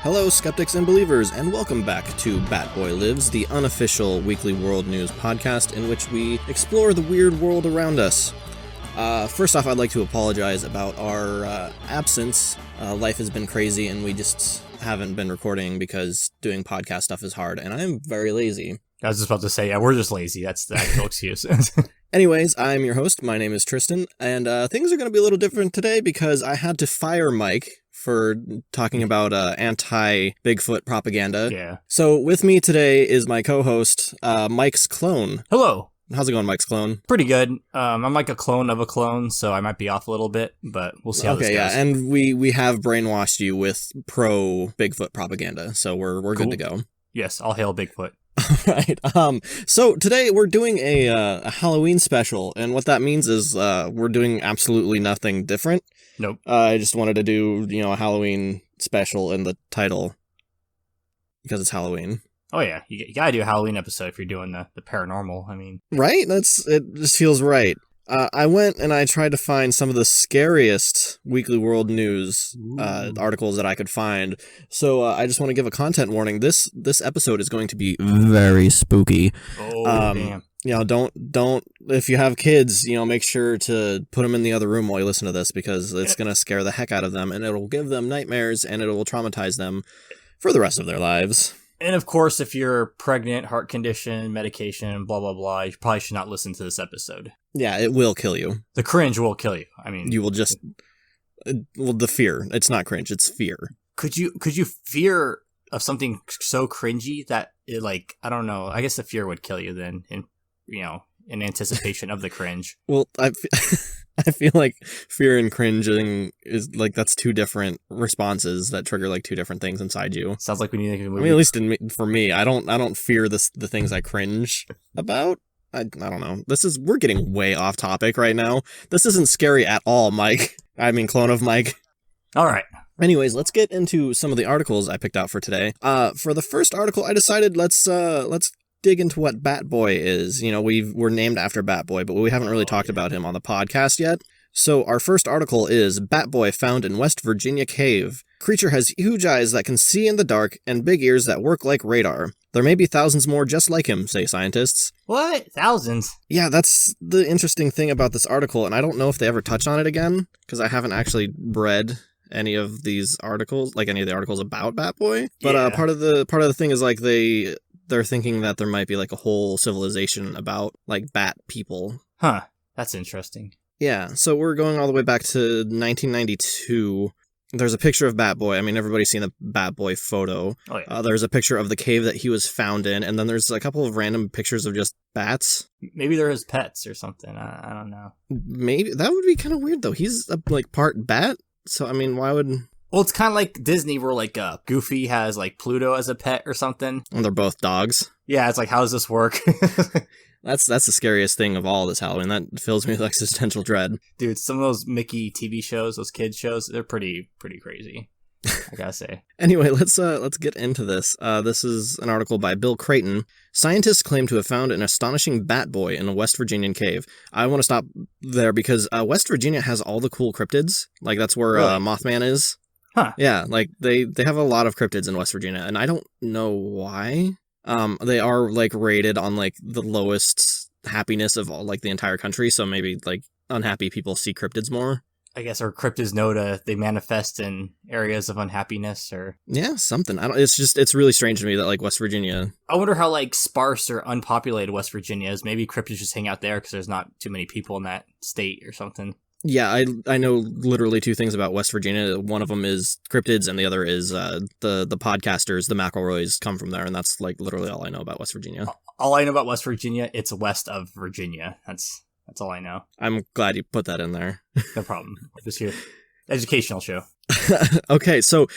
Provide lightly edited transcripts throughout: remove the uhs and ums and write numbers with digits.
Hello, skeptics and believers, and welcome back to Batboy Lives, the unofficial weekly world news podcast in which we explore the weird world around us. First off, I'd like to apologize about our absence. Life has been crazy, and we just haven't been recording because doing podcast stuff is hard, and I'm very lazy. I was just about to say, yeah, we're just lazy. That's the actual excuse. Anyways, I'm your host. My name is Tristan, and things are going to be a little different today because I had to fire Mike for talking about anti-Bigfoot propaganda. Yeah. So with me today is my co-host, Mike's clone. Hello. How's it going, Mike's clone? Pretty good. I'm like a clone of a clone, so I might be off a little bit, but we'll see how this goes. Okay, yeah, and we have brainwashed you with pro-Bigfoot propaganda, so we're Cool. good to go. Yes, all hail Bigfoot. Right. So today we're doing a Halloween special, and what that means is we're doing absolutely nothing different. Nope. I just wanted to do, a Halloween special in the title because it's Halloween. Oh yeah, you gotta do a Halloween episode if you're doing the paranormal. I mean, Right? It just feels right. I went and I tried to find some of the scariest Weekly World News articles that I could find. So I just want to give a content warning. This episode is going to be very spooky. oh damn. Don't if you have kids, make sure to put them in the other room while you listen to this because it's going to scare the heck out of them and it'll give them nightmares and it will traumatize them for the rest of their lives. And of course, if you're pregnant, heart condition, medication, blah blah blah, you probably should not listen to this episode. Yeah, it will kill you. The cringe will kill you. I mean, You will just the fear. It's not cringe, it's fear. Could you fear of something so cringy that it, like, I don't know, I guess the fear would kill you then in anticipation of the cringe. Well, I feel like fear and cringing is like that's two different responses that trigger like two different things inside you. Sounds like we need to make a movie. I mean, at least for me, I don't fear the things I cringe about. I don't know. We're getting way off topic right now. This isn't scary at all, Mike. I mean, clone of Mike. All right. Anyways, let's get into some of the articles I picked out for today. For the first article, I decided let's dig into what Batboy is. We're named after Batboy, but we haven't really talked about him on the podcast yet. So our first article is Batboy found in West Virginia cave. Creature has huge eyes that can see in the dark and big ears that work like radar. There may be thousands more just like him, say scientists. What? Thousands? Yeah, that's the interesting thing about this article, and I don't know if they ever touch on it again, because I haven't actually read any of these articles, like any of the articles about Batboy. But Yeah. part of the thing is like they're thinking that there might be like a whole civilization about like bat people. Huh. That's interesting. Yeah, so we're going all the way back to 1992. There's a picture of Batboy. I mean, everybody's seen the Batboy photo. Oh, yeah. There's a picture of the cave that he was found in, and then there's a couple of random pictures of just bats. Maybe they're his pets or something. I don't know. Maybe that would be kind of weird though. He's like part bat, so I mean, why would? Well, it's kind of like Disney where like Goofy has like Pluto as a pet or something. And they're both dogs. Yeah, it's like, how does this work? That's the scariest thing of all this Halloween. That fills me with existential dread. Dude, some of those Mickey TV shows, those kids shows, they're pretty crazy, I gotta say. Anyway, let's get into this. This is an article by Bill Creighton. Scientists claim to have found an astonishing Batboy in a West Virginian cave. I want to stop there because West Virginia has all the cool cryptids. Like that's where Really? Mothman is. Huh. Yeah, like they have a lot of cryptids in West Virginia, and I don't know why. They are like rated on like the lowest happiness of all, like the entire country, so maybe like unhappy people see cryptids more. I guess our cryptids know they manifest in areas of unhappiness or... Yeah, something. It's really strange to me that like West Virginia... I wonder how like sparse or unpopulated West Virginia is. Maybe cryptids just hang out there because there's not too many people in that state or something. Yeah, I know literally two things about West Virginia. One of them is cryptids, and the other is the podcasters, the McElroys, come from there, and that's like literally all I know about West Virginia. All I know about West Virginia, it's west of Virginia. That's all I know. I'm glad you put that in there. No problem. This here, educational show. Okay, so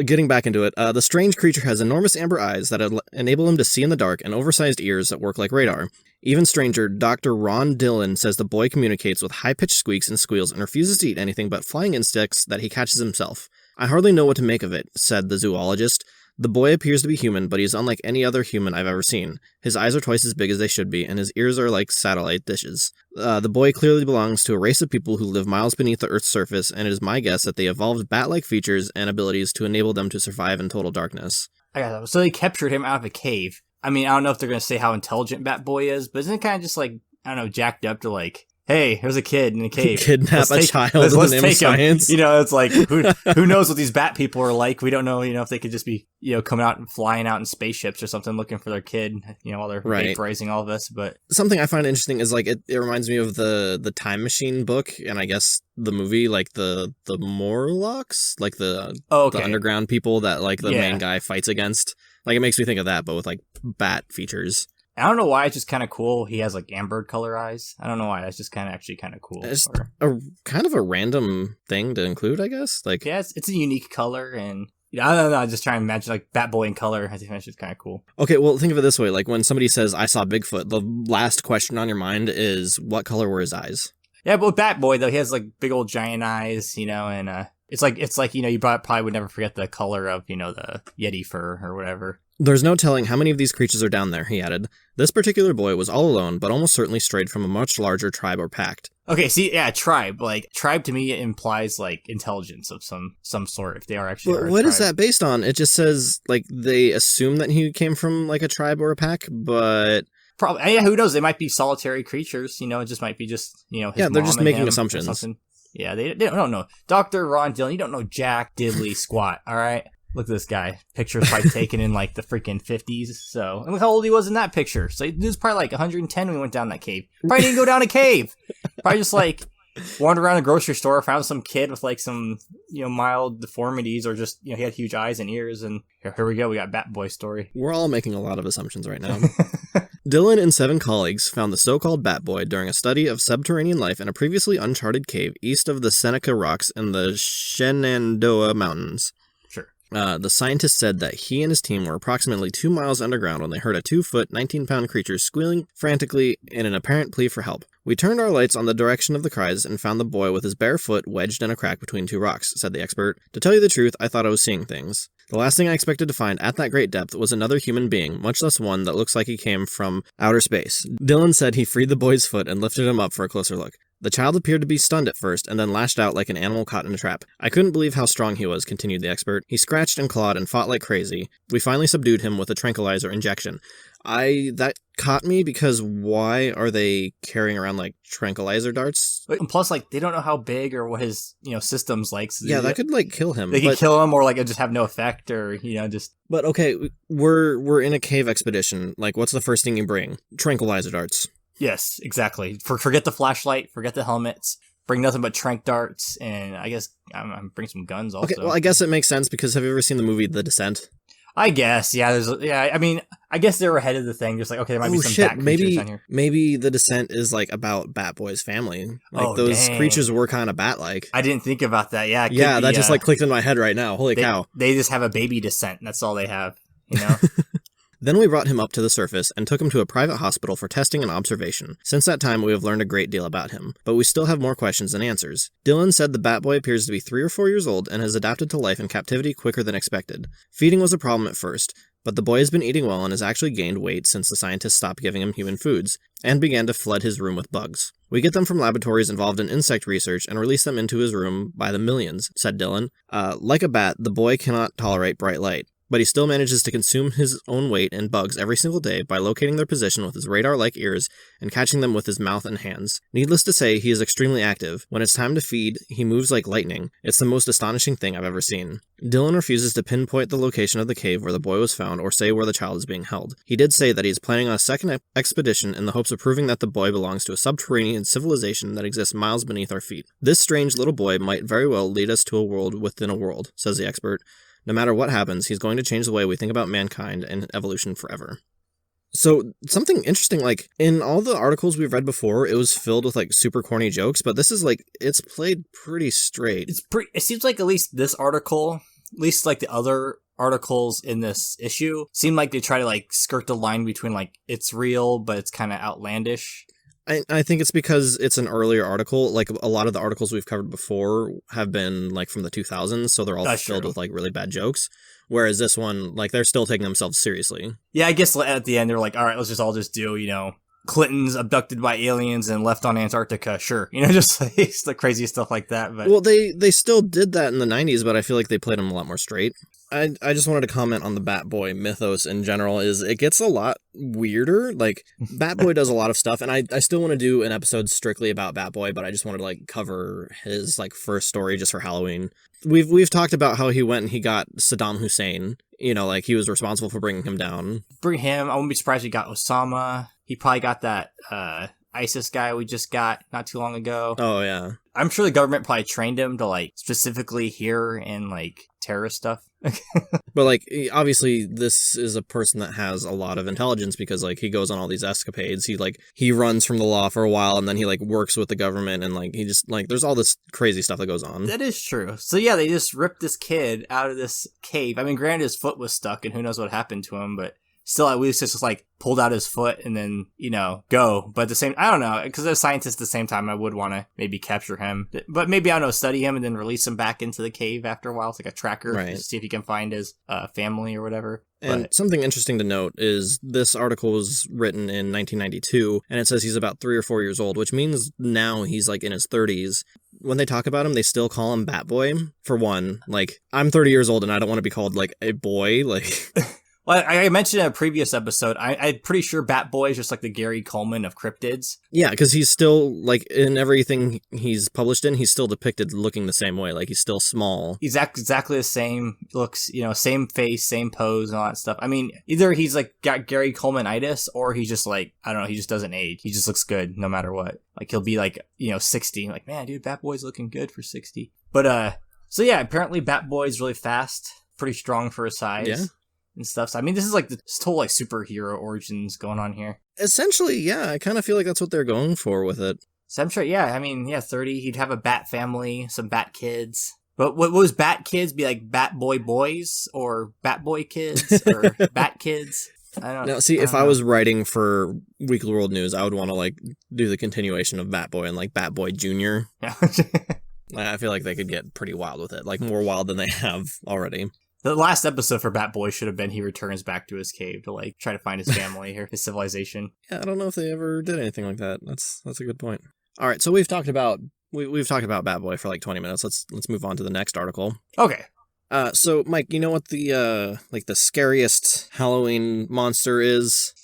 getting back into it, the strange creature has enormous amber eyes that enable him to see in the dark and oversized ears that work like radar. Even stranger, Dr. Ron Dillon says the boy communicates with high-pitched squeaks and squeals and refuses to eat anything but flying insects that he catches himself. I hardly know what to make of it, said the zoologist. The boy appears to be human, but he's unlike any other human I've ever seen. His eyes are twice as big as they should be, and his ears are like satellite dishes. The boy clearly belongs to a race of people who live miles beneath the Earth's surface, and it is my guess that they evolved bat-like features and abilities to enable them to survive in total darkness. I got that. So they captured him out of a cave. I mean, I don't know if they're going to say how intelligent Batboy is, but isn't it kind of just like, I don't know, jacked up to like, hey, there's a kid in a cave. Kidnap a child in the name of science. You know, it's like, who knows what these bat people are like? We don't know, if they could just be, coming out and flying out in spaceships or something looking for their kid, while they're vaporizing all of us. But something I find interesting is like, it reminds me of the Time Machine book, and I guess the movie, like the Morlocks, like the underground people that like the main guy fights against. Like, it makes me think of that, but with like bat features. I don't know why it's just kind of cool. He has like amber color eyes. I don't know why. That's just kind of cool. It's a kind of a random thing to include, I guess. Like, yeah, it's a unique color, and I don't know. I just try and imagine like Batboy in color. I think that's just kind of cool. Okay, well, think of it this way: like when somebody says "I saw Bigfoot," the last question on your mind is, "What color were his eyes?" Yeah, but with Batboy though, he has like big old giant eyes, and it's like you probably would never forget the color of the Yeti fur or whatever. There's no telling how many of these creatures are down there, he added. This particular boy was all alone, but almost certainly strayed from a much larger tribe or pact. Okay, see, yeah, tribe. Like, tribe to me implies, like, intelligence of some sort, if they are actually Well, what is that based on? It just says, like, they assume that he came from, like, a tribe or a pack, but... Probably, yeah, who knows? They might be solitary creatures, it just might be just, his yeah, they're just making assumptions. Yeah, they don't know. Dr. Ron Dillon, you don't know jack diddly squat, alright? Look at this guy. Picture's probably taken in like the freaking 50s. So, and look how old he was in that picture. So he was probably like 110 when we went down that cave. Probably didn't go down a cave. Probably just like wandered around the grocery store, found some kid with like some, mild deformities, or just, he had huge eyes and ears. And here we go. We got Batboy story. We're all making a lot of assumptions right now. Dylan and 7 colleagues found the so-called Batboy during a study of subterranean life in a previously uncharted cave east of the Seneca Rocks in the Shenandoah Mountains. The scientist said that he and his team were approximately 2 miles underground when they heard a 2-foot, 19-pound creature squealing frantically in an apparent plea for help. We turned our lights on the direction of the cries and found the boy with his bare foot wedged in a crack between 2 rocks, said the expert. To tell you the truth, I thought I was seeing things. The last thing I expected to find at that great depth was another human being, much less one that looks like he came from outer space. Dylan said he freed the boy's foot and lifted him up for a closer look. The child appeared to be stunned at first, and then lashed out like an animal caught in a trap. I couldn't believe how strong he was, continued the expert. He scratched and clawed and fought like crazy. We finally subdued him with a tranquilizer injection. That caught me, because why are they carrying around like tranquilizer darts? And plus, like, they don't know how big or what his, system's like. So yeah, that could like kill him. They could kill him, or like it just have no effect, or just. But okay, we're in a cave expedition. Like, what's the first thing you bring? Tranquilizer darts. Yes, exactly. Forget the flashlight, forget the helmets, bring nothing but tranq darts, and I guess I'm bring some guns also. Okay, well, I guess it makes sense, because have you ever seen the movie The Descent? I guess, yeah. I mean, I guess they were ahead of the thing. Just like, okay, there might be some bat creatures down here. Maybe The Descent is like about Batboy's family. Like, those creatures were kind of bat-like. I didn't think about that. Yeah, yeah, that just like clicked in my head right now. Holy cow! They just have a baby descent. That's all they have. Then we brought him up to the surface and took him to a private hospital for testing and observation. Since that time, we have learned a great deal about him, but we still have more questions than answers. Dylan said the Batboy appears to be 3 or 4 years old and has adapted to life in captivity quicker than expected. Feeding was a problem at first, but the boy has been eating well and has actually gained weight since the scientists stopped giving him human foods, and began to flood his room with bugs. We get them from laboratories involved in insect research and release them into his room by the millions, said Dylan. Like a bat, the boy cannot tolerate bright light, but he still manages to consume his own weight in bugs every single day by locating their position with his radar-like ears and catching them with his mouth and hands. Needless to say, he is extremely active. When it's time to feed, he moves like lightning. It's the most astonishing thing I've ever seen. Dylan refuses to pinpoint the location of the cave where the boy was found or say where the child is being held. He did say that he is planning on a second expedition in the hopes of proving that the boy belongs to a subterranean civilization that exists miles beneath our feet. This strange little boy might very well lead us to a world within a world, says the expert. No matter what happens, he's going to change the way we think about mankind and evolution forever. So, something interesting, like, in all the articles we've read before, it was filled with, like, super corny jokes, but this is, like, it's played pretty straight. It seems like at least this article, at least, like, the other articles in this issue, seem like they try to, like, skirt the line between, like, it's real, but it's kind of outlandish. I think it's because it's an earlier article. Like, a lot of the articles we've covered before have been, like, from the 2000s, so they're all filled with, like, really bad jokes. Whereas this one, like, they're still taking themselves seriously. Yeah, I guess at the end they're like, all right, let's all just do, Clinton's abducted by aliens and left on Antarctica. Sure. Just like the crazy stuff like that. But well, they still did that in the 90s, but I feel like they played them a lot more straight. I just wanted to comment on the Batboy mythos in general. Is it gets a lot weirder. Like, Batboy does a lot of stuff, and I still want to do an episode strictly about Batboy, but I just wanted to, like, cover his, like, first story just for Halloween. We've talked about how he went and he got Saddam Hussein. Like, he was responsible for bringing him down. Bring him. I wouldn't be surprised if he got Osama. He probably got that ISIS guy we just got not too long ago. Oh, yeah. I'm sure the government probably trained him to, like, specifically hear in, like, terrorist stuff. But, like, obviously this is a person that has a lot of intelligence because, like, he goes on all these escapades. He runs from the law for a while, and then he, like, works with the government, and, like, he just, like, there's all this crazy stuff that goes on. That is true. So, yeah, they just ripped this kid out of this cave. I mean, granted, his foot was stuck, and who knows what happened to him, but still, at least it's just, like, pulled out his foot and then, go. But at the same, I don't know, because as a scientist at the same time, I would want to maybe capture him. But maybe, I don't know, study him and then release him back into the cave after a while. It's like a tracker, right, to see if he can find his family or whatever. And something interesting to note is this article was written in 1992, and it says he's about 3 or 4 years old, which means now he's, like, in his 30s. When they talk about him, they still call him Batboy. For one, like, I'm 30 years old and I don't want to be called, like, a boy, like... Well, I mentioned in a previous episode, I'm pretty sure Batboy is just like the Gary Coleman of cryptids. Yeah, because he's still, like, in everything he's published in, he's still depicted looking the same way. Like, he's still small. He's exactly the same looks, same face, same pose and all that stuff. I mean, either he's, like, got Gary Coleman-itis, or he's just, like, I don't know, he just doesn't age. He just looks good no matter what. Like, he'll be, like, 60. Like, man, dude, Batboy's looking good for 60. But, so yeah, apparently Batboy's really fast, pretty strong for his size. Yeah. And stuff. So, I mean, this is like this whole like superhero origins going on here. Essentially, yeah. I kind of feel like that's what they're going for with it. So I'm sure, yeah. I mean, yeah, 30. He'd have a bat family, some bat kids. But what was bat kids? Be like Batboy boys or Batboy kids or bat kids? I don't know. Now, see, if I was writing for Weekly World News, I would want to like do the continuation of Batboy and like Batboy Jr. Yeah. I feel like they could get pretty wild with it, like more wild than they have already. The last episode for Batboy should have been he returns back to his cave to, like, try to find his family or his civilization. Yeah, I don't know if they ever did anything like that. That's a good point. All right, so we've talked about Batboy for like 20 minutes. Let's move on to the next article. Okay. So Mike, you know what the scariest Halloween monster is?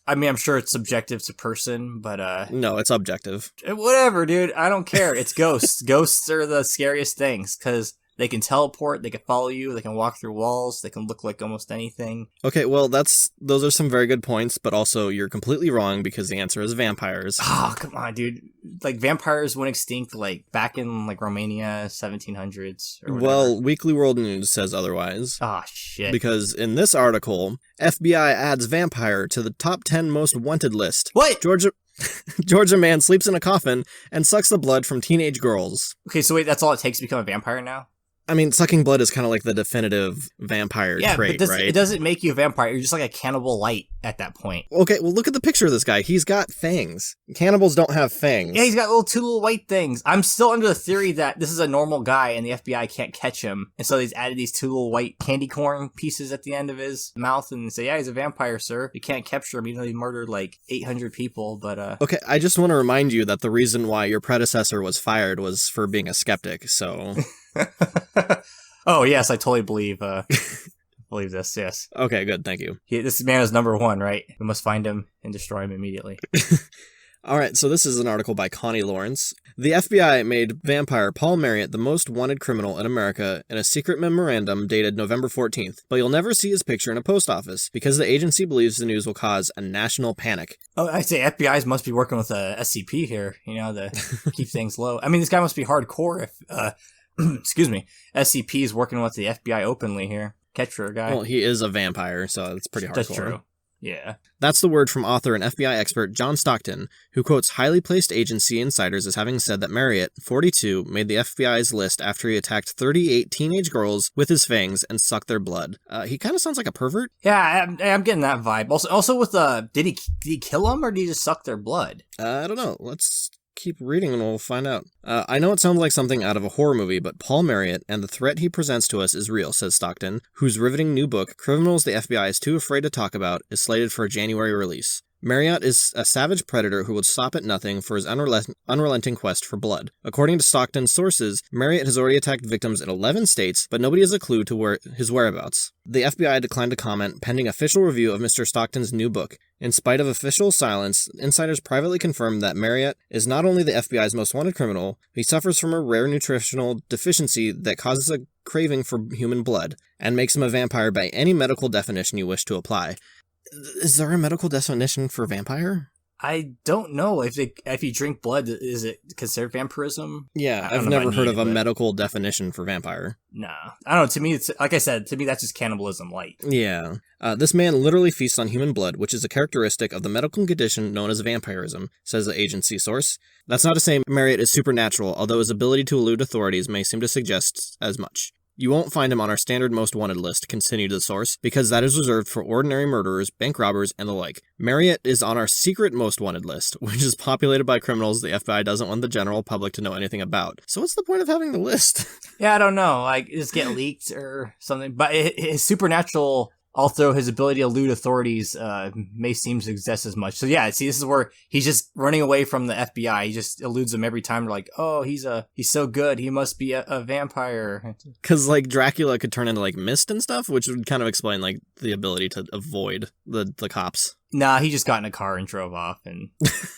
I mean, I'm sure it's subjective to person, but no, it's objective. Whatever, dude. I don't care. It's ghosts. Ghosts are the scariest things because they can teleport, they can follow you, they can walk through walls, they can look like almost anything. Okay, well, those are some very good points, but also you're completely wrong because the answer is vampires. Oh, come on, dude. Like, vampires went extinct, like, back in, like, Romania, 1700s, or whatever. Well, Weekly World News says otherwise. Oh, shit. Because in this article, FBI adds vampire to the top 10 most wanted list. What? Georgia man sleeps in a coffin and sucks the blood from teenage girls. Okay, so wait, that's all it takes to become a vampire now? I mean, sucking blood is kind of like the definitive vampire trait, right? It doesn't make you a vampire. You're just like a cannibal light at that point. Okay, well, look at the picture of this guy. He's got fangs. Cannibals don't have fangs. Yeah, he's got two little white things. I'm still under the theory that this is a normal guy and the FBI can't catch him. And so they've added these two little white candy corn pieces at the end of his mouth and say, yeah, he's a vampire, sir. You can't capture him even though he murdered like 800 people, but Okay, I just want to remind you that the reason why your predecessor was fired was for being a skeptic, so... Oh, yes, I totally believe this, yes. Okay, good, thank you. This man is number one, right? We must find him and destroy him immediately. All right, so this is an article by Connie Lawrence. The FBI made vampire Paul Marriott the most wanted criminal in America in a secret memorandum dated November 14th, but you'll never see his picture in a post office because the agency believes the news will cause a national panic. Oh, I say FBI's must be working with a SCP here, to keep things low. I mean, this guy must be hardcore if... excuse me, SCP is working with the FBI openly here. Catcher guy. Well, he is a vampire, so it's pretty hardcore. That's true. Yeah. That's the word from author and FBI expert John Stockton, who quotes highly placed agency insiders as having said that Marriott, 42, made the FBI's list after he attacked 38 teenage girls with his fangs and sucked their blood. He kind of sounds like a pervert. Yeah, I'm getting that vibe. Also with did he kill them or did he just suck their blood? I don't know. Let's keep reading and we'll find out. I know it sounds like something out of a horror movie, but Paul Marriott and the threat he presents to us is real, says Stockton, whose riveting new book, Criminals the FBI is Too Afraid to Talk About, is slated for a January release. Marriott is a savage predator who will stop at nothing for his unrelenting quest for blood. According to Stockton's sources, Marriott has already attacked victims in 11 states, but nobody has a clue to his whereabouts. The FBI declined to comment pending official review of Mr. Stockton's new book. In spite of official silence, insiders privately confirmed that Marriott is not only the FBI's most wanted criminal, he suffers from a rare nutritional deficiency that causes a craving for human blood, and makes him a vampire by any medical definition you wish to apply. Is there a medical definition for vampire? I don't know if you drink blood, is it considered vampirism? Yeah, I've never heard of a medical definition for vampire. Nah, I don't know. To me, it's like I said. To me, that's just cannibalism light. Yeah, this man literally feasts on human blood, which is a characteristic of the medical condition known as vampirism, says the agency source. That's not to say Marriott is supernatural, although his ability to elude authorities may seem to suggest as much. You won't find him on our standard most wanted list, continued the source, because that is reserved for ordinary murderers, bank robbers, and the like. Marriott is on our secret most wanted list, which is populated by criminals the FBI doesn't want the general public to know anything about. So what's the point of having the list? Yeah, I don't know. Like, just get leaked or something. But his supernatural, although his ability to elude authorities may seem to exist as much. So yeah, see, this is where he's just running away from the FBI. He just eludes them every time. They're like, oh, he's so good. He must be a vampire. Because like Dracula could turn into like mist and stuff, which would kind of explain like the ability to avoid the cops. Nah, he just got in a car and drove off, and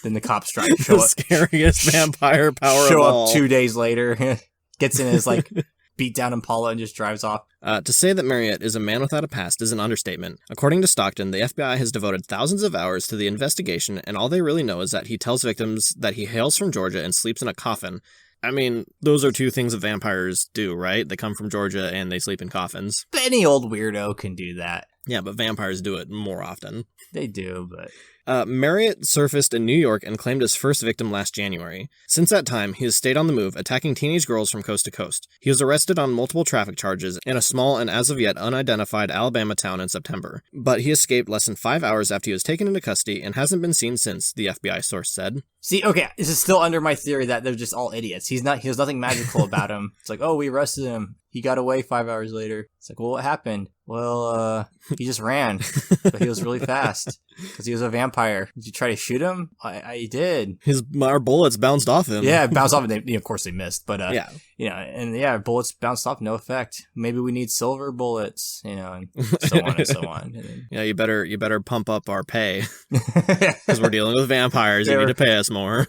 then the cops tried to show the up. Scariest vampire power show of up all. 2 days later, gets in his like beat down Impala and just drives off. To say that Marriott is a man without a past is an understatement. According to Stockton, the FBI has devoted thousands of hours to the investigation, and all they really know is that he tells victims that he hails from Georgia and sleeps in a coffin. I mean, those are two things that vampires do, right? They come from Georgia and they sleep in coffins. But any old weirdo can do that. Yeah, but vampires do it more often. They do, but... Marriott surfaced in New York and claimed his first victim last January. Since that time, he has stayed on the move, attacking teenage girls from coast to coast. He was arrested on multiple traffic charges in a small and as of yet unidentified Alabama town in September. But he escaped less than 5 hours after he was taken into custody and hasn't been seen since, the FBI source said. See, okay, this is still under my theory that they're just all idiots. He has nothing magical about him. It's like, oh, we arrested him. He got away 5 hours later. It's like, well, what happened? Well, he just ran, but he was really fast because he was a vampire. Did you try to shoot him? I did. Our bullets bounced off him. Yeah, bounced off, and of course they missed. But yeah, bullets bounced off, no effect. Maybe we need silver bullets, and so on and so on. And then, yeah, you better pump up our pay because we're dealing with vampires. You need to pay us more.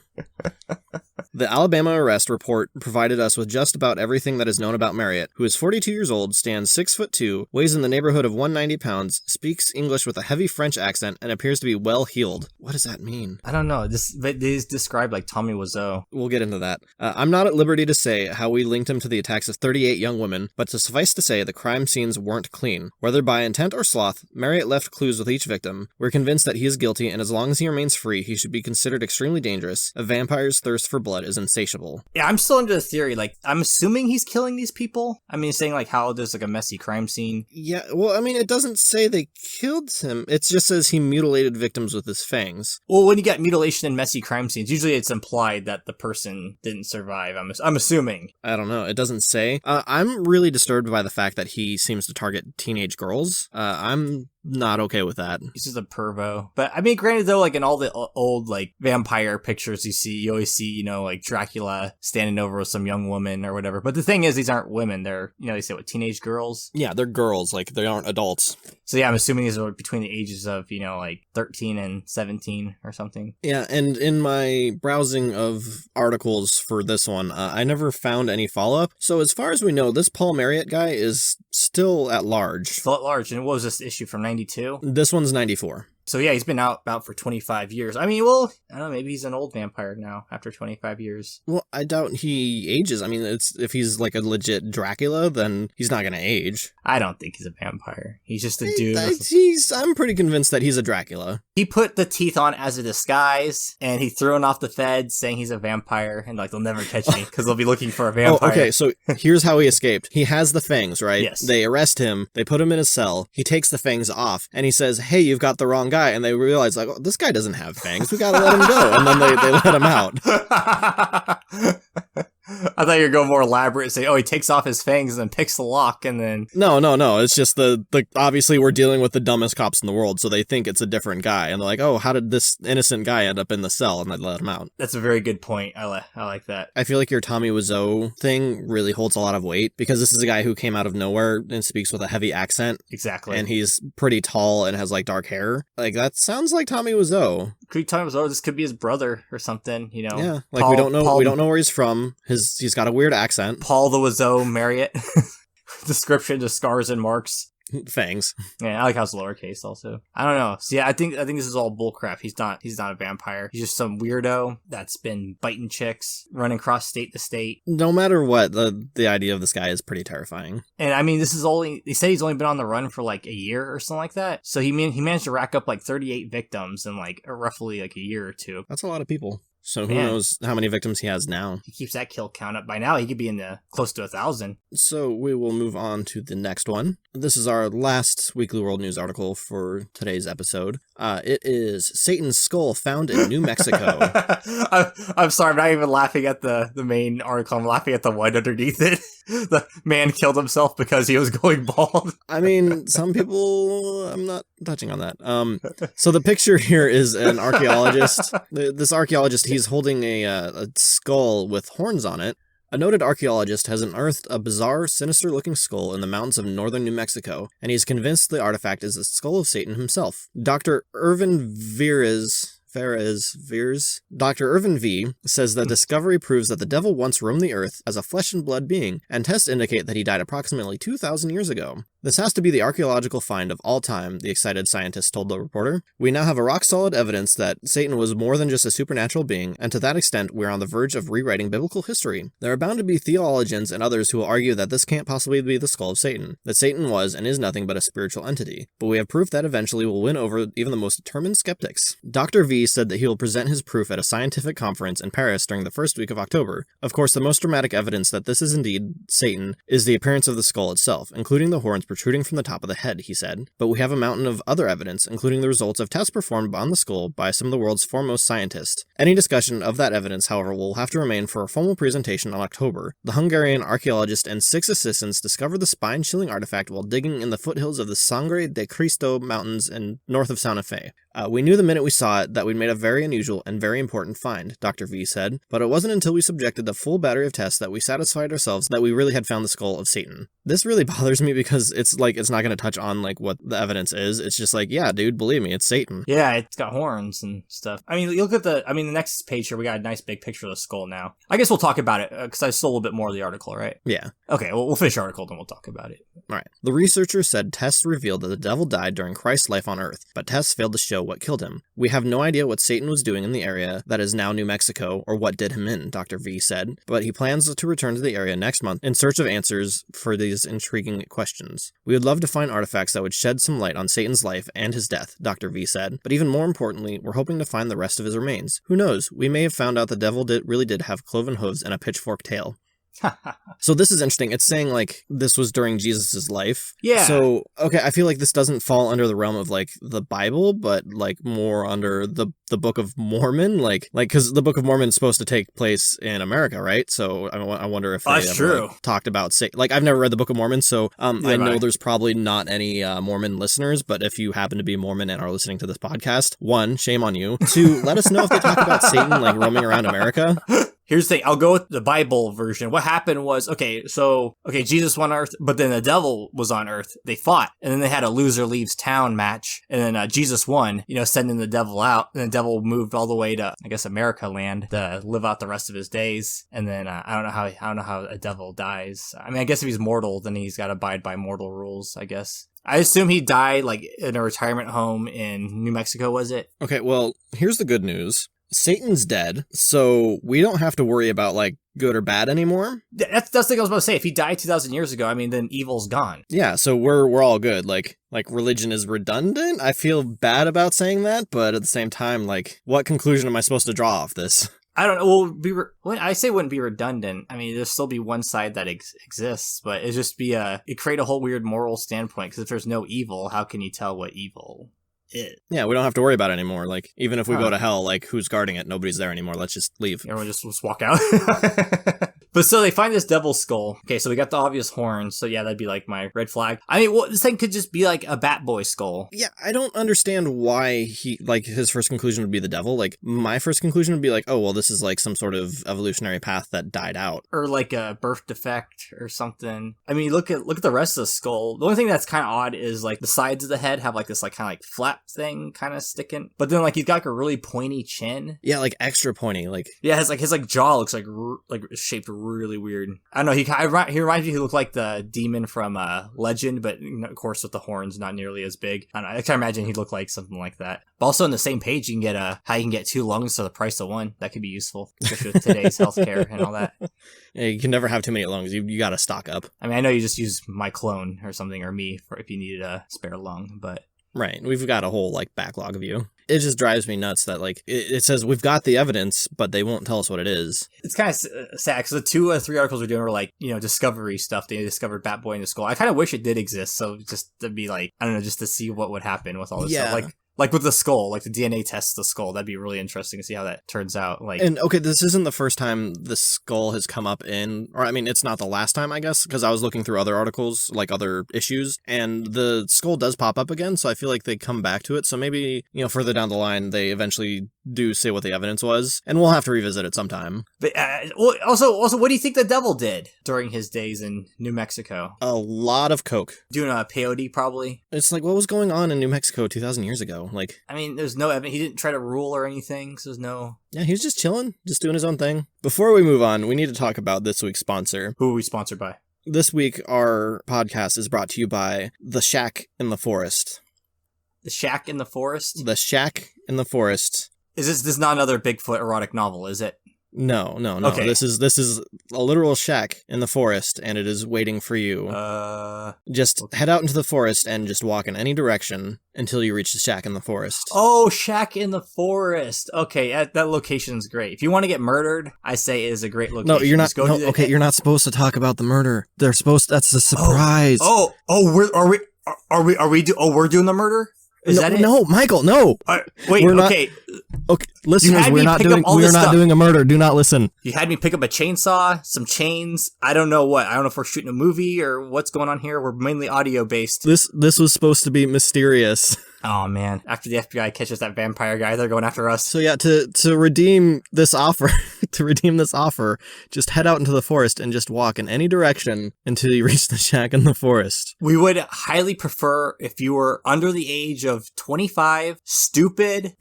The Alabama arrest report provided us with just about everything that is known about Marriott, who is 42 years old, stands 6'2", weighs in the neighborhood of 190 pounds, speaks English with a heavy French accent, and appears to be well-heeled. What does that mean? I don't know. They described like Tommy Wiseau. We'll get into that. I'm not at liberty to say how we linked him to the attacks of 38 young women, but to suffice to say the crime scenes weren't clean. Whether by intent or sloth, Marriott left clues with each victim. We're convinced that he is guilty, and as long as he remains free, he should be considered extremely dangerous. A vampire's thirst for blood is insatiable. Yeah, I'm still under the theory, like, I'm assuming he's killing these people. I mean, saying, like, how there's, like, a messy crime scene. Yeah, well, I mean, it doesn't say they killed him. It just says he mutilated victims with his fangs. Well, when you get mutilation and messy crime scenes, usually it's implied that the person didn't survive. I'm assuming. I don't know. It doesn't say. I'm really disturbed by the fact that he seems to target teenage girls. I'm not okay with that. He's just a pervo. But I mean, granted though, like in all the old like vampire pictures you always see, like Dracula standing over with some young woman or whatever. But the thing is, these aren't women. They're, they say what, teenage girls? Yeah, they're girls. Like they aren't adults. So yeah, I'm assuming these are between the ages of, like 13 and 17 or something. Yeah, and in my browsing of articles for this one, I never found any follow-up. So as far as we know, this Paul Marriott guy is still at large. Still at large. And what was this issue from 92? This one's 94. So yeah, he's been out about for 25 years. I mean, well, I don't know, maybe he's an old vampire now after 25 years. Well, I doubt he ages. I mean, if he's like a legit Dracula, then he's not going to age. I don't think he's a vampire. He's just a dude. I'm pretty convinced that he's a Dracula. He put the teeth on as a disguise, and he's throwing off the feds saying he's a vampire, and like, they'll never catch me because they'll be looking for a vampire. Oh, okay, so here's how he escaped. He has the fangs, right? Yes. They arrest him, they put him in a cell, he takes the fangs off, and he says, hey, you've got the wrong guy, and they realize, like, oh, this guy doesn't have fangs, we gotta let him go, and then they let him out. I thought you were going more elaborate and say, oh, he takes off his fangs and then picks the lock and then... No. It's just the obviously we're dealing with the dumbest cops in the world, so they think it's a different guy. And they're like, oh, how did this innocent guy end up in the cell? And they let him out. That's a very good point. I like that. I feel like your Tommy Wiseau thing really holds a lot of weight because this is a guy who came out of nowhere and speaks with a heavy accent. Exactly. And he's pretty tall and has like dark hair. Like, that sounds like Tommy Wiseau. This could be his brother or something, you know? Yeah, like we don't know where he's from. He's got a weird accent. Paul the Wiseau Marriott. Description, just scars and marks. Fangs. Yeah, I like how it's lowercase also. I don't know. So yeah, I think this is all bullcrap. He's not a vampire. He's just some weirdo that's been biting chicks, running across state to state. No matter what, the idea of this guy is pretty terrifying. And I mean, they say he's only been on the run for like a year or something like that. So he managed to rack up like 38 victims in like roughly like a year or two. That's a lot of people. So who knows how many victims he has now. He keeps that kill count up. By now, he could be in the close to 1,000. So we will move on to the next one. This is our last Weekly World News article for today's episode. It is Satan's skull found in New Mexico. I'm sorry, I'm not even laughing at the main article. I'm laughing at the one underneath it. The man killed himself because he was going bald. I mean, some people, I'm not touching on that. So the picture here is an archaeologist. This archaeologist, he's holding a skull with horns on it. A noted archaeologist has unearthed a bizarre, sinister-looking skull in the mountains of northern New Mexico, and he's convinced the artifact is the skull of Satan himself. Dr. Irvin Dr. Irvin V. says the discovery proves that the devil once roamed the earth as a flesh and blood being, and tests indicate that he died approximately 2,000 years ago. This has to be the archaeological find of all time, the excited scientist told the reporter. We now have a rock-solid evidence that Satan was more than just a supernatural being, and to that extent, we're on the verge of rewriting biblical history. There are bound to be theologians and others who will argue that this can't possibly be the skull of Satan, that Satan was and is nothing but a spiritual entity. But we have proof that eventually will win over even the most determined skeptics. Dr. V said that he will present his proof at a scientific conference in Paris during the first week of October. Of course, the most dramatic evidence that this is indeed Satan is the appearance of the skull itself, including the horns protruding from the top of the head, he said. But we have a mountain of other evidence, including the results of tests performed on the skull by some of the world's foremost scientists. Any discussion of that evidence, however, will have to remain for a formal presentation on October. The Hungarian archaeologist and 6 assistants discovered the spine-chilling artifact while digging in the foothills of the Sangre de Cristo mountains north of Santa Fe. We knew the minute we saw it that we'd made a very unusual and very important find, Dr. V said, but it wasn't until we subjected the full battery of tests that we satisfied ourselves that we really had found the skull of Satan. This really bothers me because it's like, it's not going to touch on like what the evidence is. It's just like, yeah, dude, believe me, it's Satan. Yeah, it's got horns and stuff. I mean, you look at the next page here, we got a nice big picture of the skull now. I guess we'll talk about it because I stole a bit more of the article, right? Yeah. Okay, well, we'll finish the article, then we'll talk about it. All right. The researcher said tests revealed that the devil died during Christ's life on Earth, but tests failed to show what killed him. We have no idea what Satan was doing in the area that is now New Mexico or what did him in, Dr. V said, but he plans to return to the area next month in search of answers for these intriguing questions. We would love to find artifacts that would shed some light on Satan's life and his death, Dr. V said, but even more importantly, we're hoping to find the rest of his remains. Who knows? We may have found out the devil really did have cloven hooves and a pitchfork tail. So this is interesting. It's saying like this was during Jesus's life. Yeah. So okay, I feel like this doesn't fall under the realm of like the Bible, but like more under the Book of Mormon, like because the Book of Mormon is supposed to take place in America, right? So I wonder if they ever, like, talked about like I've never read the Book of Mormon, so I know there's probably not any Mormon listeners, but if you happen to be Mormon and are listening to this podcast, 1, shame on you. 2, let us know if they talk about Satan like roaming around America. Here's the thing. I'll go with the Bible version. What happened was, Jesus won Earth, but then the devil was on Earth. They fought, and then they had a loser leaves town match, and then Jesus won, sending the devil out, and the devil moved all the way to, I guess, America land to live out the rest of his days. And then I don't know how a devil dies. I mean, I guess if he's mortal, then he's got to abide by mortal rules, I guess. I assume he died like in a retirement home in New Mexico, was it? Okay, well, here's the good news. Satan's dead, so we don't have to worry about, like, good or bad anymore. That's the thing I was about to say. If he died 2,000 years ago, I mean, then evil's gone. Yeah, so we're all good. Like religion is redundant. I feel bad about saying that, but at the same time, like, what conclusion am I supposed to draw off this? I don't know. Well, I say wouldn't be redundant. I mean, there'll still be one side that exists, but it'd just be it create a whole weird moral standpoint, because if there's no evil, how can you tell what evil is? Yeah, we don't have to worry about it anymore. Like, even if we go to hell, like, who's guarding it? Nobody's there anymore. Let's just leave. Everyone just walk out. But so they find this devil's skull. Okay, so we got the obvious horns. So yeah, that'd be like my red flag. I mean, this thing could just be like a Batboy skull. Yeah, I don't understand why his first conclusion would be the devil. Like, my first conclusion would be like, oh, well, this is like some sort of evolutionary path that died out. Or like a birth defect or something. I mean, look at the rest of the skull. The only thing that's kind of odd is like the sides of the head have like this like kind of like flap thing kind of sticking. But then like he's got like a really pointy chin. Yeah, like extra pointy. Like, yeah, his jaw looks like shaped really weird. I don't know. He reminds me. He looked like the demon from Legend, but of course with the horns, not nearly as big. I don't know. I can imagine he'd look like something like that. But also on the same page, you can get how you can get 2 lungs for the price of 1. That could be useful, especially with today's healthcare and all that. Yeah, you can never have too many lungs. You got to stock up. I mean, I know you just use my clone or something, or me, for if you needed a spare lung, but. Right. We've got a whole, like, backlog of you. It just drives me nuts that, like, it says we've got the evidence, but they won't tell us what it is. It's kind of sad, because the 2 or 3 articles we're doing were, like, discovery stuff. They discovered Batboy in the skull. I kind of wish it did exist, so just to be, like, I don't know, just to see what would happen with all this stuff. Like with the skull, like the DNA test of the skull, that'd be really interesting to see how that turns out. Like, and okay, this isn't the first time the skull has come up or I mean, it's not the last time, I guess, because I was looking through other articles, like other issues, and the skull does pop up again, so I feel like they come back to it. So maybe, further down the line, they eventually do say what the evidence was, and we'll have to revisit it sometime. But also, what do you think the devil did during his days in New Mexico? A lot of coke. Doing a peyote, probably. It's like, what was going on in New Mexico 2,000 years ago? Like, I mean, there's no evidence. He didn't try to rule or anything, so there's no... Yeah, he was just chilling, just doing his own thing. Before we move on, we need to talk about this week's sponsor. Who are we sponsored by? This week, our podcast is brought to you by The Shack in the Forest. The Shack in the Forest? The Shack in the Forest. This is not another Bigfoot erotic novel, is it? No. Okay. This is a literal shack in the forest, and it is waiting for you. Just head out into the forest and just walk in any direction until you reach the shack in the forest. Oh, Shack in the Forest. Okay, that location's great. If you want to get murdered, I say it is a great location. No, you're not. You're not supposed to talk about the murder. They're supposed. That's a surprise. We're doing the murder? Is that it? No, Michael, no. Wait, we're okay. Okay, listeners, we're not doing a murder. Do not listen. You had me pick up a chainsaw, some chains. I don't know what. I don't know if we're shooting a movie or what's going on here. We're mainly audio based. This was supposed to be mysterious. Oh man! After the FBI catches that vampire guy, they're going after us. So yeah, to redeem this offer, just head out into the forest and just walk in any direction until you reach the shack in the forest. We would highly prefer if you were under the age of 25, stupid,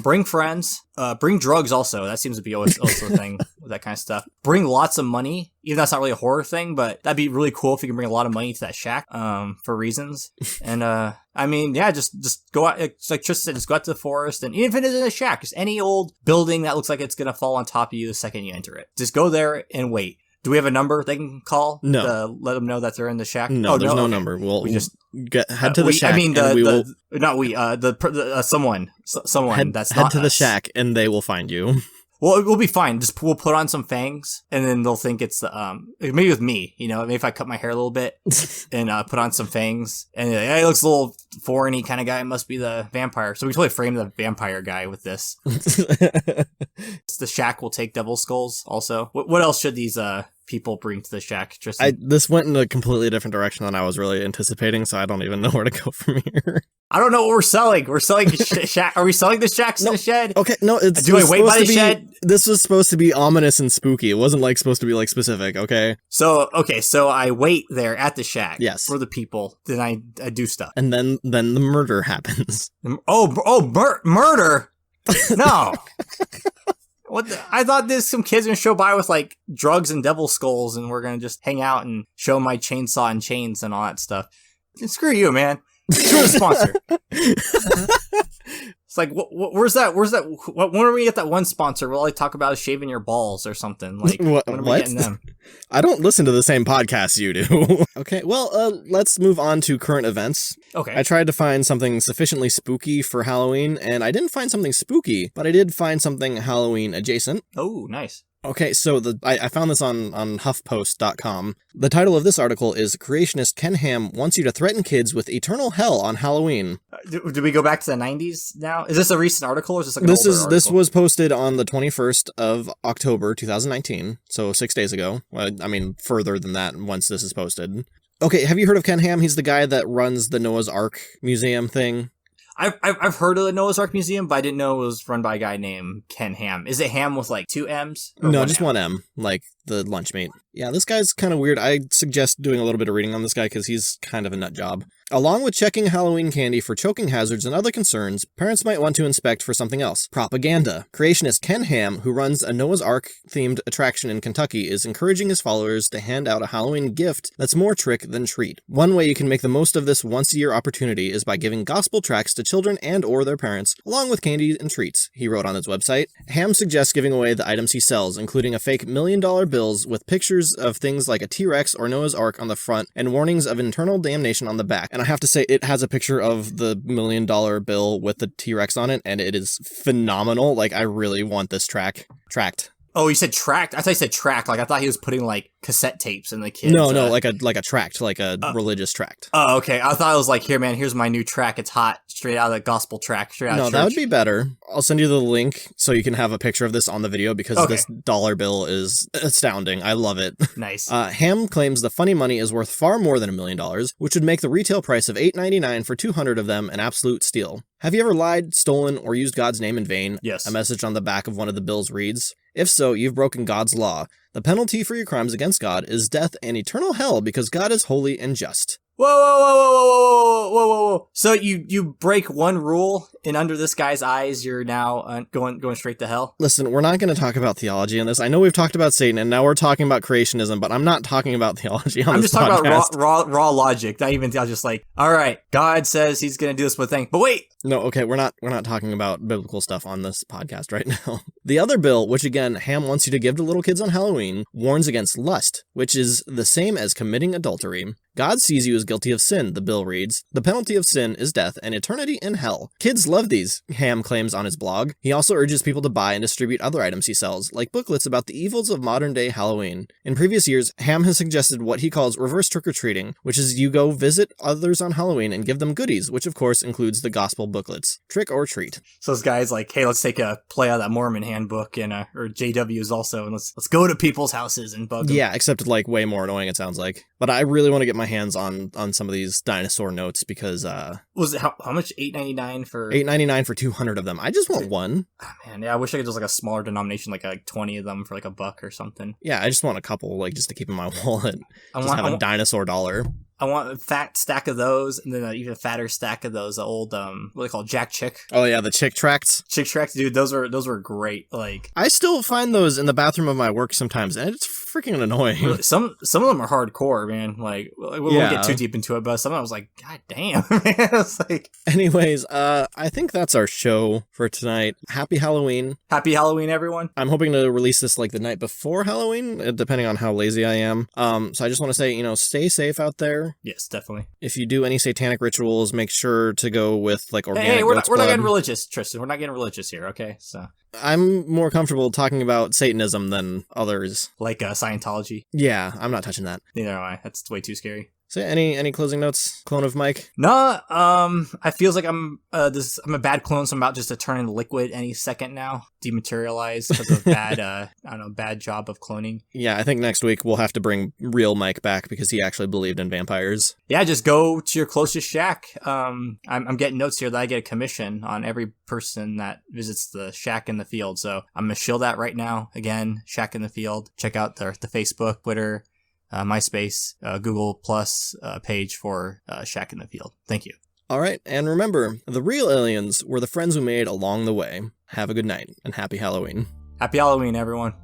bring friends, bring drugs also. That seems to be also a thing with that kind of stuff. Bring lots of money. Even though that's not really a horror thing, but that'd be really cool if you can bring a lot of money to that shack, for reasons. And, I mean, yeah, just go out, it's like Tristan said, just go out to the forest, and even if it isn't a shack, just any old building that looks like it's gonna fall on top of you the second you enter it. Just go there and wait. Do we have a number they can call? No. To let them know that they're in the shack? No, there's no number. We just head to the shack. I mean, someone head that's head not to the us. shack, and they will find you. Well, we'll be fine. We'll put on some fangs, and then they'll think it's maybe with me. Maybe if I cut my hair a little bit and put on some fangs, and hey, he looks a little foreign-y kind of guy. Must be the vampire. So we totally frame the vampire guy with this. The shack will take devil skulls. Also, what else should these people bring to the shack? This went in a completely different direction than I was really anticipating, so I don't even know where to go from here. I don't know what we're selling. We're selling the shack. Are we selling the shacks in the shed? Okay, no. Do I wait by the shed? This was supposed to be ominous and spooky. It wasn't supposed to be specific. Okay. So I wait there at the shack. Yes. For the people. Then I do stuff. And then the murder happens. Murder? No. I thought there's some kids gonna show by with drugs and devil skulls, and we're gonna just hang out and show my chainsaw and chains and all that stuff. Screw you, man. Screw the sponsor. It's like, where's that? When are we get that one sponsor? We'll like talk about shaving your balls or something. Like, when are we getting them? I don't listen to the same podcasts you do. Okay, well, let's move on to current events. Okay. I tried to find something sufficiently spooky for Halloween, and I didn't find something spooky, but I did find something Halloween adjacent. Oh, nice. Okay, so I found this on HuffPost.com. The title of this article is Creationist Ken Ham Wants You to Threaten Kids with Eternal Hell on Halloween. Do we go back to the 90s now? Is this a recent article or is this like an older article? This was posted on the 21st of October, 2019, so 6 days ago. Well, I mean, further than that once this is posted. Okay, have you heard of Ken Ham? He's the guy that runs the Noah's Ark Museum thing. I've heard of the Noah's Ark Museum, but I didn't know it was run by a guy named Ken Ham. Is it Ham with like 2 M's? No, just 1 M, like the lunch meat. Yeah, this guy's kind of weird. I suggest doing a little bit of reading on this guy because he's kind of a nut job. Along with checking Halloween candy for choking hazards and other concerns, parents might want to inspect for something else. Propaganda. Creationist Ken Ham, who runs a Noah's Ark-themed attraction in Kentucky, is encouraging his followers to hand out a Halloween gift that's more trick than treat. One way you can make the most of this once-a-year opportunity is by giving gospel tracts to children and or their parents, along with candy and treats, he wrote on his website. Ham suggests giving away the items he sells, including a fake $1 million bills with pictures of things like a T-Rex or Noah's Ark on the front and warnings of eternal damnation on the back. And I have to say, it has a picture of the $1 million bill with the T-Rex on it, and it is phenomenal. Like, I really want this tract. Oh, you said tract? I thought you said track. Like, I thought he was putting, like, cassette tapes in the kids. No, like a tract, like a religious tract. Oh, okay. I thought it was like, here, man, here's my new track. It's hot. Straight out of the gospel track. Straight out of church. No, that would be better. I'll send you the link so you can have a picture of this on the video because this dollar bill is astounding. I love it. Nice. Ham claims the funny money is worth far more than $1 million, which would make the retail price of $8.99 for 200 of them an absolute steal. Have you ever lied, stolen, or used God's name in vain? Yes. A message on the back of one of the bills reads, if so, you've broken God's law. The penalty for your crimes against God is death and eternal hell because God is holy and just. Whoa. So you break one rule, and under this guy's eyes, you're now going straight to hell? Listen, we're not going to talk about theology in this. I know we've talked about Satan, and now we're talking about creationism, but I'm not talking about theology on this podcast. I'm just talking about raw logic. Not even, I was just like, all right, God says he's going to do this one thing, but wait! No, okay, we're not talking about biblical stuff on this podcast right now. The other bill, which again, Ham wants you to give to little kids on Halloween, warns against lust, which is the same as committing adultery. God sees you as guilty of sin, the bill reads. The penalty of sin is death and eternity in hell. Kids love these, Ham claims on his blog. He also urges people to buy and distribute other items he sells, like booklets about the evils of modern-day Halloween. In previous years, Ham has suggested what he calls reverse trick-or-treating, which is you go visit others on Halloween and give them goodies, which of course includes the gospel booklets. Trick or treat. So this guy's like, hey, let's take a play out of that Mormon handbook, and or JW's also, and let's go to people's houses and bug them. Yeah, except like way more annoying, it sounds like. But I really want to get my hands on some of these dinosaur notes because was it how much? $8.99 for $8.99 for 200 of them. I just want one. Oh, man, yeah, I wish I could just like a smaller denomination, like 20 of them for like $1 or something. Yeah, I just want a couple, like just to keep in my wallet. I want a dinosaur dollar. I want a fat stack of those, and then an even fatter stack of those old what do they call Jack Chick? Oh yeah, the Chick tracts. Chick tracts, dude. Those were great. Like, I still find those in the bathroom of my work sometimes, and it's freaking annoying. Really, some of them are hardcore, man. Like, we won't get too deep into it, but some of them I was like, God damn, man. It's like, anyways, I think that's our show for tonight. Happy Halloween. Happy Halloween, everyone. I'm hoping to release this like the night before Halloween, depending on how lazy I am. So I just want to say, stay safe out there. Yes, definitely. If you do any satanic rituals, make sure to go with like organic. Hey, we're not getting religious, Tristan. We're not getting religious here, okay? So I'm more comfortable talking about Satanism than others. Like Scientology. Yeah, I'm not touching that. Neither am I. That's way too scary. So any closing notes, clone of Mike? No, I feels like I'm a bad clone, so I'm about just to turn into liquid any second now. Dematerialize because of bad job of cloning. Yeah, I think next week we'll have to bring real Mike back because he actually believed in vampires. Yeah, just go to your closest shack. I'm getting notes here that I get a commission on every person that visits the shack in the field, so I'm gonna shill that right now. Again, shack in the field. Check out the Facebook, Twitter, MySpace, Google Plus page for Shack in the Field. Thank you. All right, and remember, the real aliens were the friends we made along the way. Have a good night, and happy Halloween. Happy Halloween, everyone.